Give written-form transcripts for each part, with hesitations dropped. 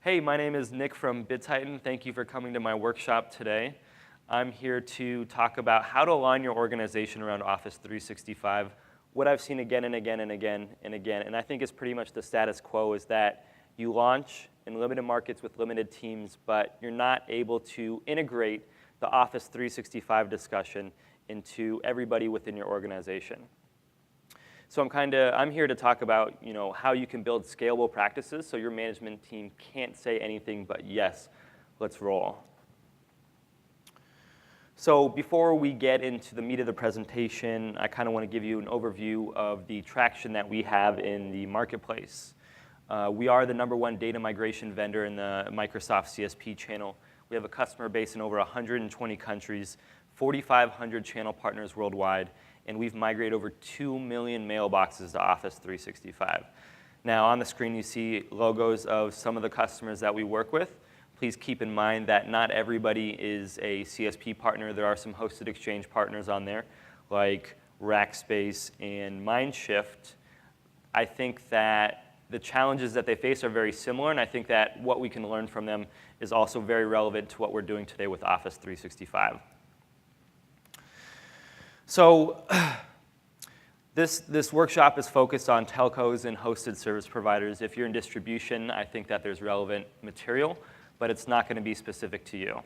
Hey, my name is Nick from BitTitan. Thank you for coming to my workshop today. I'm here to talk about how to align your organization around Office 365. What I've seen again and again and again and again, and I think it's pretty much the status quo, is that you launch in limited markets with limited teams, but you're not able to integrate the Office 365 discussion into everybody within your organization. So I'm here to talk about how you can build scalable practices so your management team can't say anything but yes, let's roll. So before we get into the meat of the presentation, I kind of want to give you an overview of the traction that we have in the marketplace. We are the #1 data migration vendor in the Microsoft CSP channel. We have a customer base in over 120 countries, 4,500 channel partners worldwide, and we've migrated over 2 million mailboxes to Office 365. Now, on the screen, you see logos of some of the customers that we work with. Please keep in mind that not everybody is a CSP partner. There are some hosted exchange partners on there, like Rackspace and Mindshift. I think that the challenges that they face are very similar, and I think that what we can learn from them is also very relevant to what we're doing today with Office 365. So this workshop is focused on telcos and hosted service providers. If you're in distribution, I think that there's relevant material, but it's not going to be specific to you.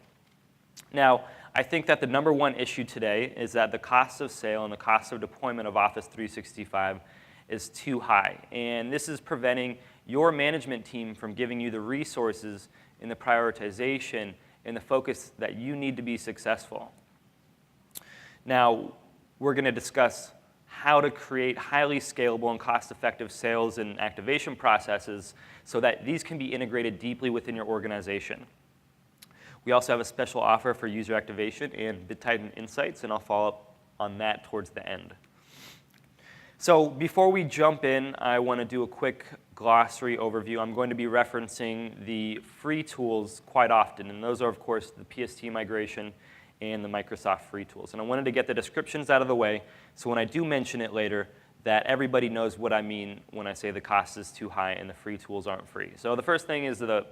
Now, I think that the #1 issue today is that the cost of sale and the cost of deployment of Office 365 is too high. And this is preventing your management team from giving you the resources and the prioritization and the focus that you need to be successful. Now, we're going to discuss how to create highly scalable and cost-effective sales and activation processes so that these can be integrated deeply within your organization. We also have a special offer for user activation and BitTitan Insights, and I'll follow up on that towards the end. So before we jump in, I want to do a quick glossary overview. I'm going to be referencing the free tools quite often, and those are, of course, the PST migration and the Microsoft free tools. And I wanted to get the descriptions out of the way so when I do mention it later, that everybody knows what I mean when I say the cost is too high and the free tools aren't free. So the first thing is the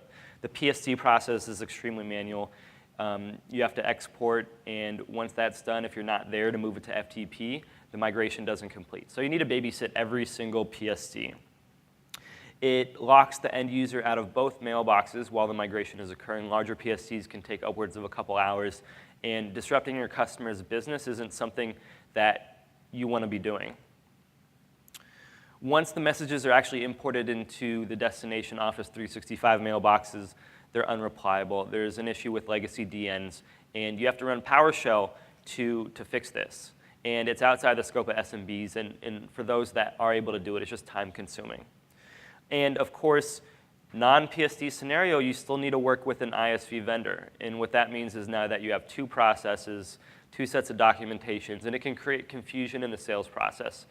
PST process is extremely manual. You have to export, and once that's done, if you're not there to move it to FTP, the migration doesn't complete. So you need to babysit every single PST. It locks the end user out of both mailboxes while the migration is occurring. Larger PSTs can take upwards of a couple hours, and disrupting your customer's business isn't something that you want to be doing. Once the messages are actually imported into the destination Office 365 mailboxes, they're unreplyable. There's an issue with legacy DNs, and you have to run PowerShell to fix this. And it's outside the scope of SMBs, and for those that are able to do it, it's just time consuming. And of course, non-PST scenario, you still need to work with an ISV vendor. And what that means is now that you have two processes, two sets of documentations, and it can create confusion in the sales process.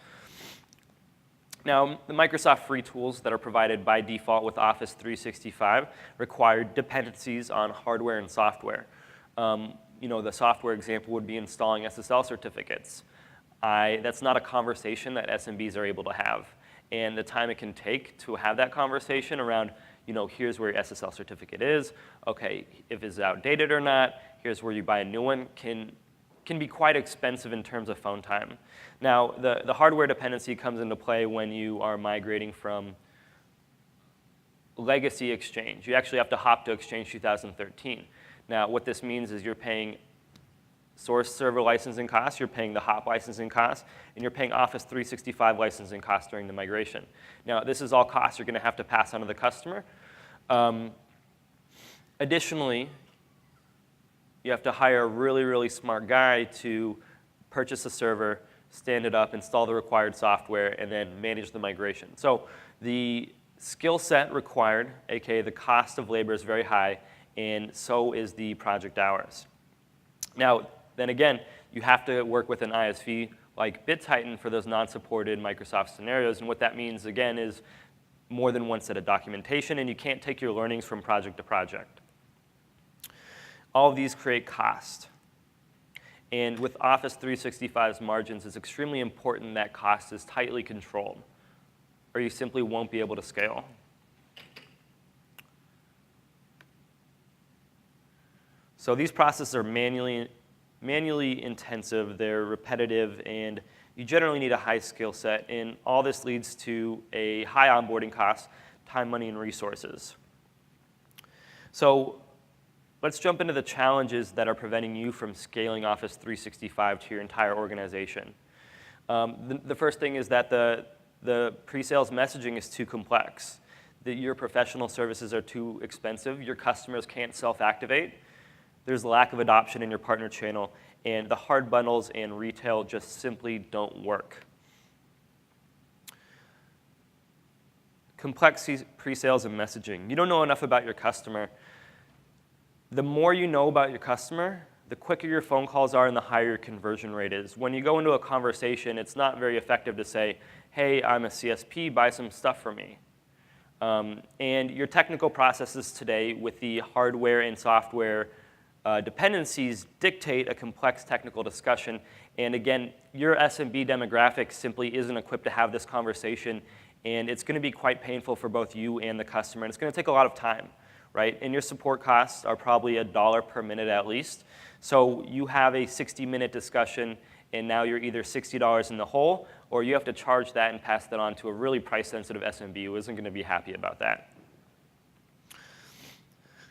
Now, the Microsoft free tools that are provided by default with Office 365 require dependencies on hardware and software. The software example would be installing SSL certificates. That's not a conversation that SMBs are able to have. And the time it can take to have that conversation around, here's where your SSL certificate is, okay, if it's outdated or not, here's where you buy a new one, can be quite expensive in terms of phone time. Now, the hardware dependency comes into play when you are migrating from legacy Exchange. You actually have to hop to Exchange 2013. Now, what this means is you're paying source server licensing costs, you're paying the hop licensing costs, and you're paying Office 365 licensing costs during the migration. Now, this is all costs you're going to have to pass on to the customer. Additionally, you have to hire a really, really smart guy to purchase a server, stand it up, install the required software, and then manage the migration. So the skill set required, aka the cost of labor, is very high, and so is the project hours. Now, then again, you have to work with an ISV like BitTitan for those non-supported Microsoft scenarios, and what that means, again, is more than one set of documentation, and you can't take your learnings from project to project. All of these create cost. And with Office 365's margins, it's extremely important that cost is tightly controlled, or you simply won't be able to scale. So these processes are manually intensive, they're repetitive, and you generally need a high skill set, and all this leads to a high onboarding cost, time, money, and resources. So let's jump into the challenges that are preventing you from scaling Office 365 to your entire organization. The first thing is that the pre-sales messaging is too complex. That your professional services are too expensive. Your customers can't self-activate. There's a lack of adoption in your partner channel, and the hard bundles and retail just simply don't work. Complex pre-sales and messaging. You don't know enough about your customer. The more you know about your customer, the quicker your phone calls are and the higher your conversion rate is. When you go into a conversation, it's not very effective to say, hey, I'm a CSP, buy some stuff for me. And your technical processes today with the hardware and software dependencies dictate a complex technical discussion. And again, your SMB demographic simply isn't equipped to have this conversation, and it's going to be quite painful for both you and the customer, and it's going to take a lot of time, right? And your support costs are probably $1 per minute at least. So you have a 60-minute discussion, and now you're either $60 in the hole, or you have to charge that and pass that on to a really price-sensitive SMB who isn't going to be happy about that.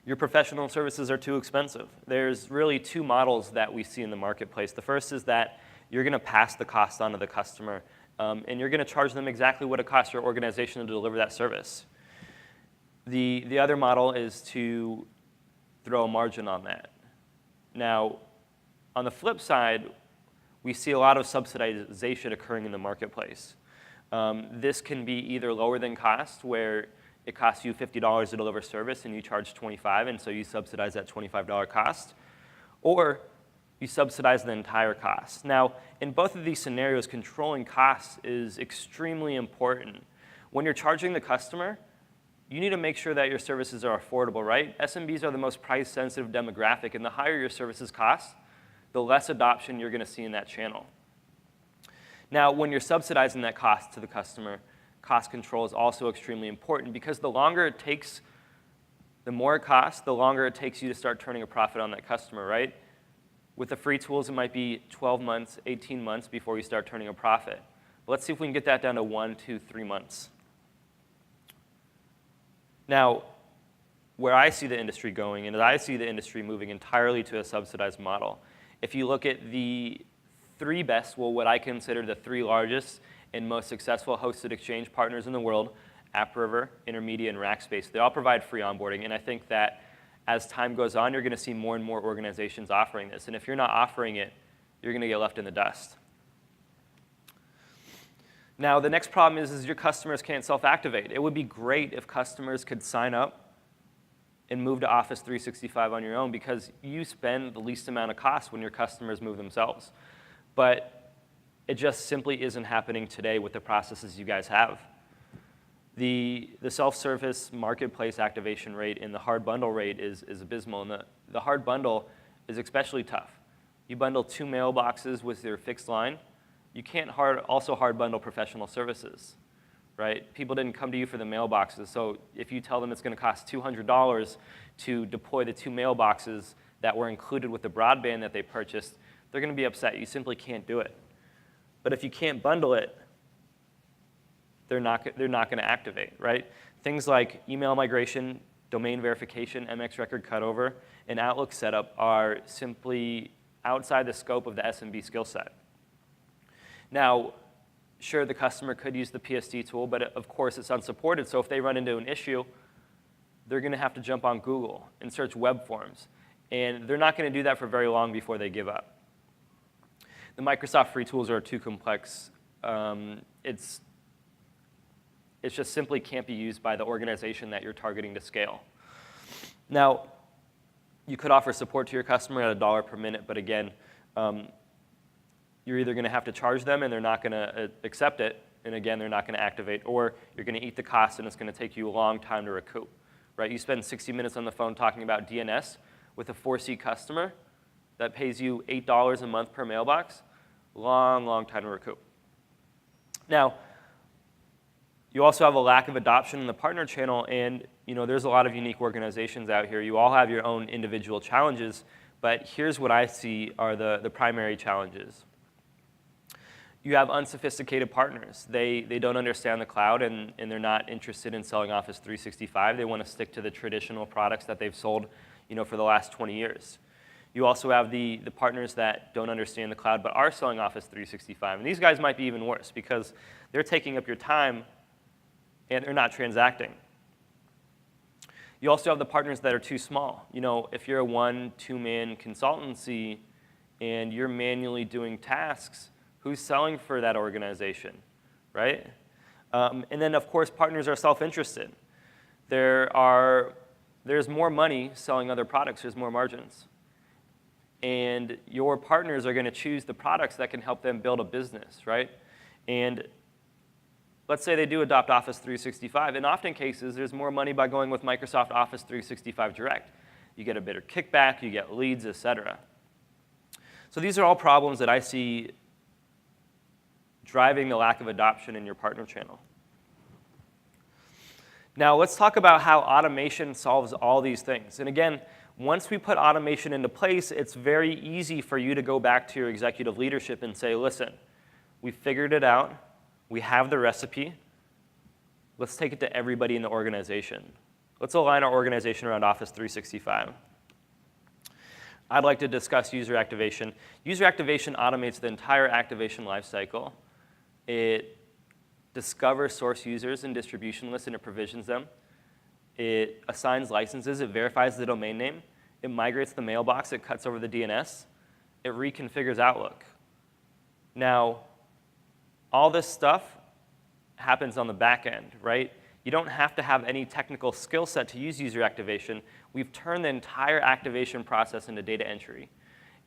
Your professional services are too expensive. There's really two models that we see in the marketplace. The first is that you're going to pass the cost on to the customer, and you're going to charge them exactly what it costs your organization to deliver that service. The other model is to throw a margin on that. Now, on the flip side, we see a lot of subsidization occurring in the marketplace. This can be either lower than cost, where it costs you $50 to deliver service and you charge $25, and so you subsidize that $25 cost, or you subsidize the entire cost. Now, in both of these scenarios, controlling costs is extremely important. When you're charging the customer, you need to make sure that your services are affordable, right? SMBs are the most price-sensitive demographic, and the higher your services cost, the less adoption you're going to see in that channel. Now, when you're subsidizing that cost to the customer, cost control is also extremely important, because the longer it takes, the more it costs, the longer it takes you to start turning a profit on that customer, right? With the free tools, it might be 12 months, 18 months before you start turning a profit. But let's see if we can get that down to 1, 2, 3 months. Now, where I see the industry going, and I see the industry moving entirely to a subsidized model. If you look at the three best, well, what I consider the three largest and most successful hosted exchange partners in the world, AppRiver, Intermedia, and Rackspace, they all provide free onboarding. And I think that as time goes on, you're going to see more and more organizations offering this. And if you're not offering it, you're going to get left in the dust. Now, the next problem is your customers can't self-activate. It would be great if customers could sign up and move to Office 365 on your own, because you spend the least amount of cost when your customers move themselves. But it just simply isn't happening today with the processes you guys have. The self-service marketplace activation rate and the hard bundle rate is abysmal. And the hard bundle is especially tough. You bundle 2 mailboxes with your fixed line. You can't also hard bundle professional services, right? People didn't come to you for the mailboxes. So if you tell them it's going to cost $200 to deploy the 2 mailboxes that were included with the broadband that they purchased, they're going to be upset. You simply can't do it. But if you can't bundle it, they're not going to activate, right? Things like email migration, domain verification, MX record cutover, and Outlook setup are simply outside the scope of the SMB skill set. Now, sure, the customer could use the PSD tool, but of course it's unsupported. So if they run into an issue, they're going to have to jump on Google and search web forms. And they're not going to do that for very long before they give up. The Microsoft free tools are too complex. It just simply can't be used by the organization that you're targeting to scale. Now, you could offer support to your customer at $1 per minute, but again, you're either going to have to charge them and they're not going to accept it, and again, they're not going to activate, or you're going to eat the cost and it's going to take you a long time to recoup. Right? You spend 60 minutes on the phone talking about DNS with a 4C customer that pays you $8 a month per mailbox. Long, long time to recoup. Now, You also have a lack of adoption in the partner channel, and there's a lot of unique organizations out here. You all have your own individual challenges, but here's what I see are the primary challenges. You have unsophisticated partners. They don't understand the cloud, and they're not interested in selling Office 365. They want to stick to the traditional products that they've sold for the last 20 years. You also have the partners that don't understand the cloud but are selling Office 365. And these guys might be even worse because they're taking up your time and they're not transacting. You also have the partners that are too small. If you're a 1-2-man consultancy and you're manually doing tasks, who's selling for that organization, right? And then, of course, partners are self-interested. There's more money selling other products. There's more margins. And your partners are going to choose the products that can help them build a business, right? And let's say they do adopt Office 365. In often cases, there's more money by going with Microsoft Office 365 Direct. You get a better kickback, you get leads, et cetera. So these are all problems that I see driving the lack of adoption in your partner channel. Now let's talk about how automation solves all these things. And again, once we put automation into place, it's very easy for you to go back to your executive leadership and say, listen, we figured it out. We have the recipe. Let's take it to everybody in the organization. Let's align our organization around Office 365. I'd like to discuss user activation. User activation automates the entire activation lifecycle. It discovers source users and distribution lists, and it provisions them. It assigns licenses. It verifies the domain name. It migrates the mailbox. It cuts over the DNS. It reconfigures Outlook. Now, all this stuff happens on the back end, right? You don't have to have any technical skill set to use user activation. We've turned the entire activation process into data entry.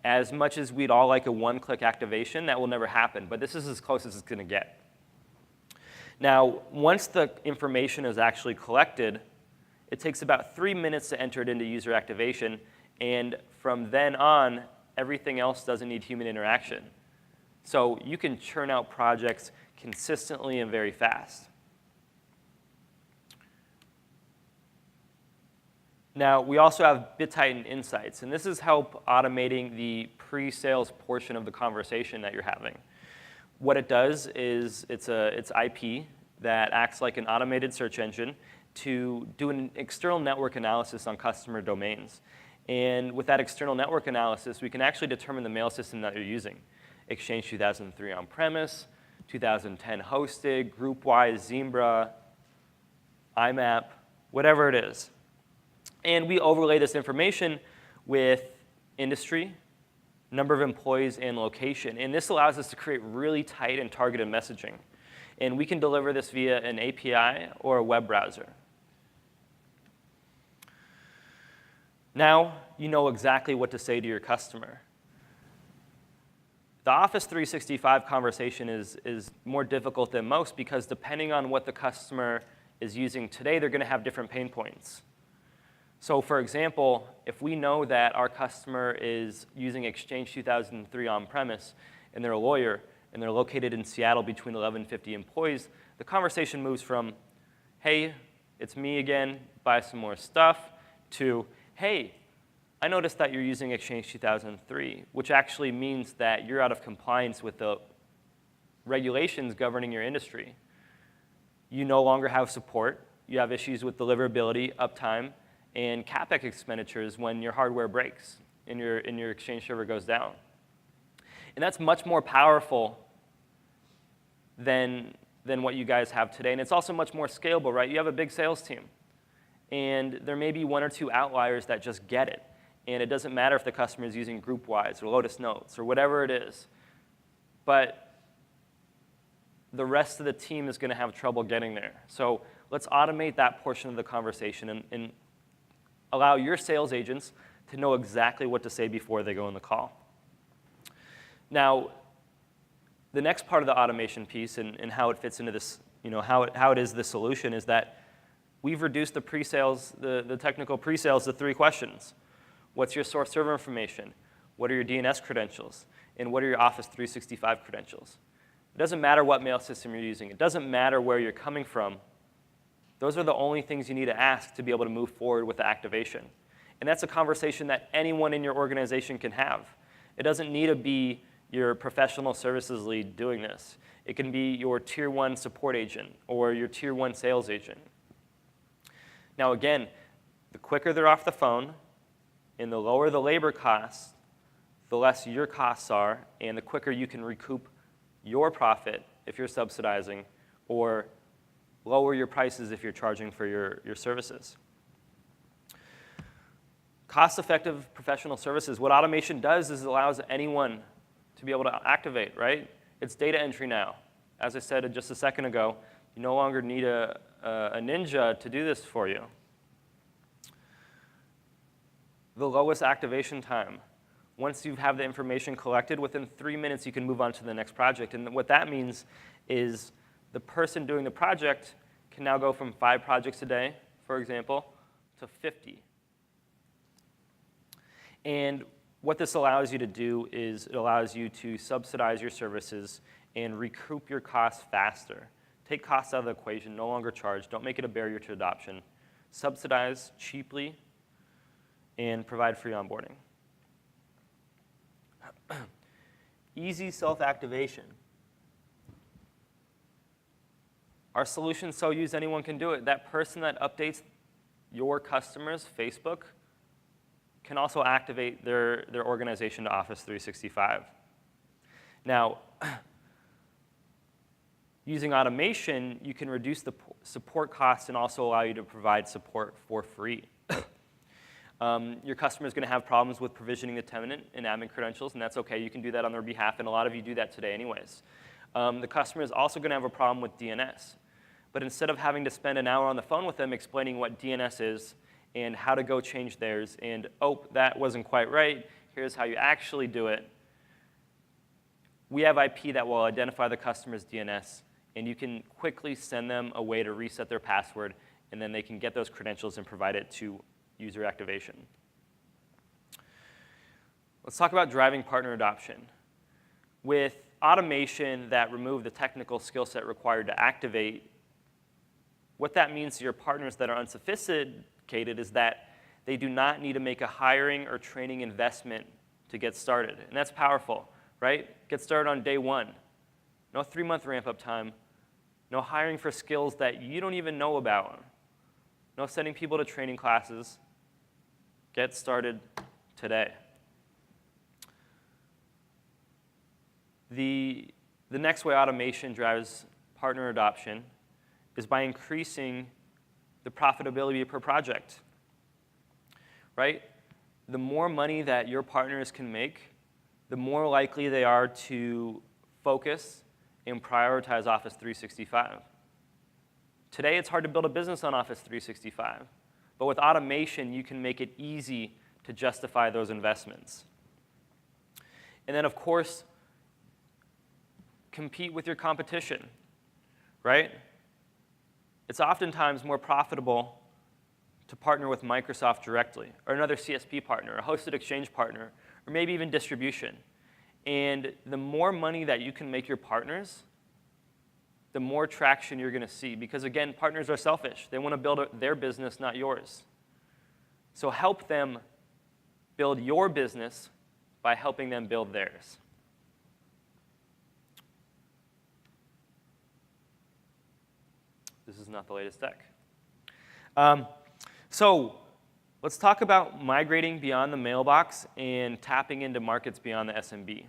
As much as we'd all like a one-click activation, that will never happen, but this is as close as it's going to get. Now, once the information is actually collected, it takes about 3 minutes to enter it into user activation, and from then on, everything else doesn't need human interaction. So you can churn out projects consistently and very fast. Now, we also have BitTitan Insights, and this is help automating the pre-sales portion of the conversation that you're having. What it does is it's IP that acts like an automated search engine to do an external network analysis on customer domains. And with that external network analysis, we can actually determine the mail system that you're using. Exchange 2003 on-premise, 2010 hosted, group-wise, Zimbra, IMAP, whatever it is. And we overlay this information with industry, number of employees, and location. And this allows us to create really tight and targeted messaging. And we can deliver this via an API or a web browser. Now you know exactly what to say to your customer. The Office 365 conversation is more difficult than most because depending on what the customer is using today, they're going to have different pain points. So for example, if we know that our customer is using Exchange 2003 on-premise and they're a lawyer and they're located in Seattle between 11 and 50 employees, the conversation moves from, hey, it's me again, buy some more stuff, to, hey, I noticed that you're using Exchange 2003, which actually means that you're out of compliance with the regulations governing your industry. You no longer have support. You have issues with deliverability, uptime, and CapEx expenditures when your hardware breaks and your Exchange server goes down. And that's much more powerful than what you guys have today. And it's also much more scalable, right? You have a big sales team. And there may be 1 or 2 outliers that just get it. And it doesn't matter if the customer is using GroupWise or Lotus Notes or whatever it is. But the rest of the team is going to have trouble getting there. So let's automate that portion of the conversation and allow your sales agents to know exactly what to say before they go in the call. Now, the next part of the automation piece and how it fits into this, how it is the solution is that we've reduced the pre-sales, the technical pre-sales to 3 questions. What's your source server information? What are your DNS credentials? And what are your Office 365 credentials? It doesn't matter what mail system you're using. It doesn't matter where you're coming from. Those are the only things you need to ask to be able to move forward with the activation. And that's a conversation that anyone in your organization can have. It doesn't need to be your professional services lead doing this. It can be your tier 1 support agent or your tier 1 sales agent. Now again, the quicker they're off the phone and the lower the labor costs, the less your costs are, and the quicker you can recoup your profit if you're subsidizing, or lower your prices if you're charging for your services. Cost-effective professional services, what automation does is it allows anyone to be able to activate, right? It's data entry now. As I said just a second ago, you no longer need a ninja to do this for you. The lowest activation time. Once you have the information collected, within 3 minutes you can move on to the next project. And what that means is the person doing the project can now go from 5 projects a day, for example, to 50. And what this allows you to do is it allows you to subsidize your services and recoup your costs faster. Take costs out of the equation, no longer charge. Don't make it a barrier to adoption. Subsidize cheaply and provide free onboarding. Easy self-activation. Our solution's so used anyone can do it. That person that updates your customers' Facebook can also activate their organization to Office 365. Now, using automation, you can reduce the support costs and also allow you to provide support for free. Your customer is going to have problems with provisioning the tenant and admin credentials, and that's okay. You can do that on their behalf, and a lot of you do that today anyways. The customer is also going to have a problem with DNS. But instead of having to spend an hour on the phone with them explaining what DNS is and how to go change theirs, and, oh, that wasn't quite right, here's how you actually do it, we have IP that will identify the customer's DNS, and you can quickly send them a way to reset their password, and then they can get those credentials and provide it to user activation. Let's talk about driving partner adoption. With automation that remove the technical skill set required to activate, what that means to your partners that are unsophisticated is that they do not need to make a hiring or training investment to get started. And that's powerful, right? Get started on day 1. No 3-month ramp-up time. No hiring for skills that you don't even know about. No sending people to training classes. Get started today. The next way automation drives partner adoption is by increasing the profitability per project, right? The more money that your partners can make, the more likely they are to focus and prioritize Office 365. Today, it's hard to build a business on Office 365. But with automation, you can make it easy to justify those investments. And then, of course, compete with your competition, right? It's oftentimes more profitable to partner with Microsoft directly, or another CSP partner, a hosted exchange partner, or maybe even distribution. And the more money that you can make your partners, the more traction you're going to see. Because again, partners are selfish. They want to build their business, not yours. So help them build your business by helping them build theirs. This is not the latest deck. So let's talk about migrating beyond the mailbox and tapping into markets beyond the SMB,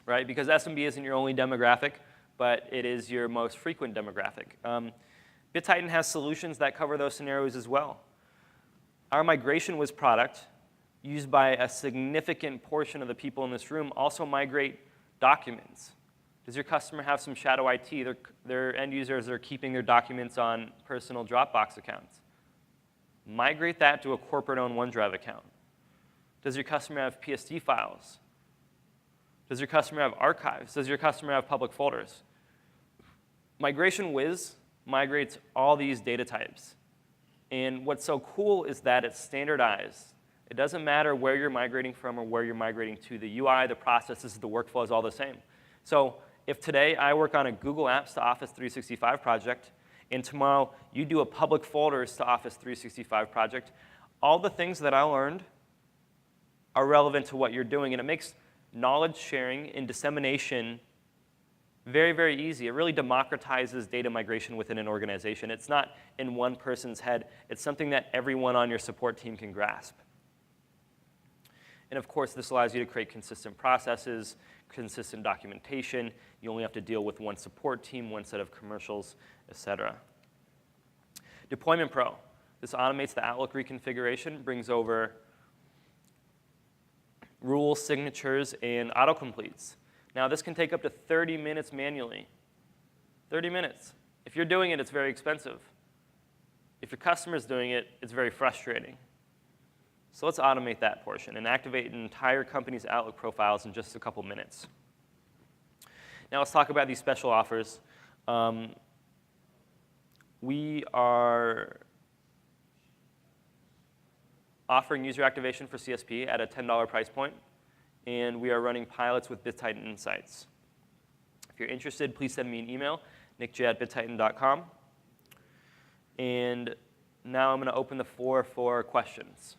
right? Because SMB isn't your only demographic, but it is your most frequent demographic. BitTitan has solutions that cover those scenarios as well. Our Migration Wiz product, used by a significant portion of the people in this room, also migrate documents. Does your customer have some shadow IT? Their end users are keeping their documents on personal Dropbox accounts. Migrate that to a corporate-owned OneDrive account. Does your customer have PSD files? Does your customer have archives? Does your customer have public folders? Migration Wiz migrates all these data types. And what's so cool is that it's standardized. It doesn't matter where you're migrating from or where you're migrating to. The UI, the processes, the workflow is all the same. So if today I work on a Google Apps to Office 365 project, and tomorrow you do a public folders to Office 365 project, all the things that I learned are relevant to what you're doing, and it makes knowledge sharing and dissemination very, very easy. It really democratizes data migration within an organization. It's not in one person's head. It's something that everyone on your support team can grasp. And of course, this allows you to create consistent processes, consistent documentation. You only have to deal with one support team, one set of commercials, et cetera. Deployment Pro. This automates the Outlook reconfiguration, brings over rules, signatures, and autocompletes. Now, this can take up to 30 minutes manually. 30 minutes. If you're doing it, it's very expensive. If your customer's doing it, it's very frustrating. So let's automate that portion and activate an entire company's Outlook profiles in just a couple minutes. Now let's talk about these special offers. We are offering user activation for CSP at a $10 price point, and we are running pilots with BitTitan Insights. If you're interested, please send me an email, nickj@bittitan.com. And now I'm going to open the floor for questions.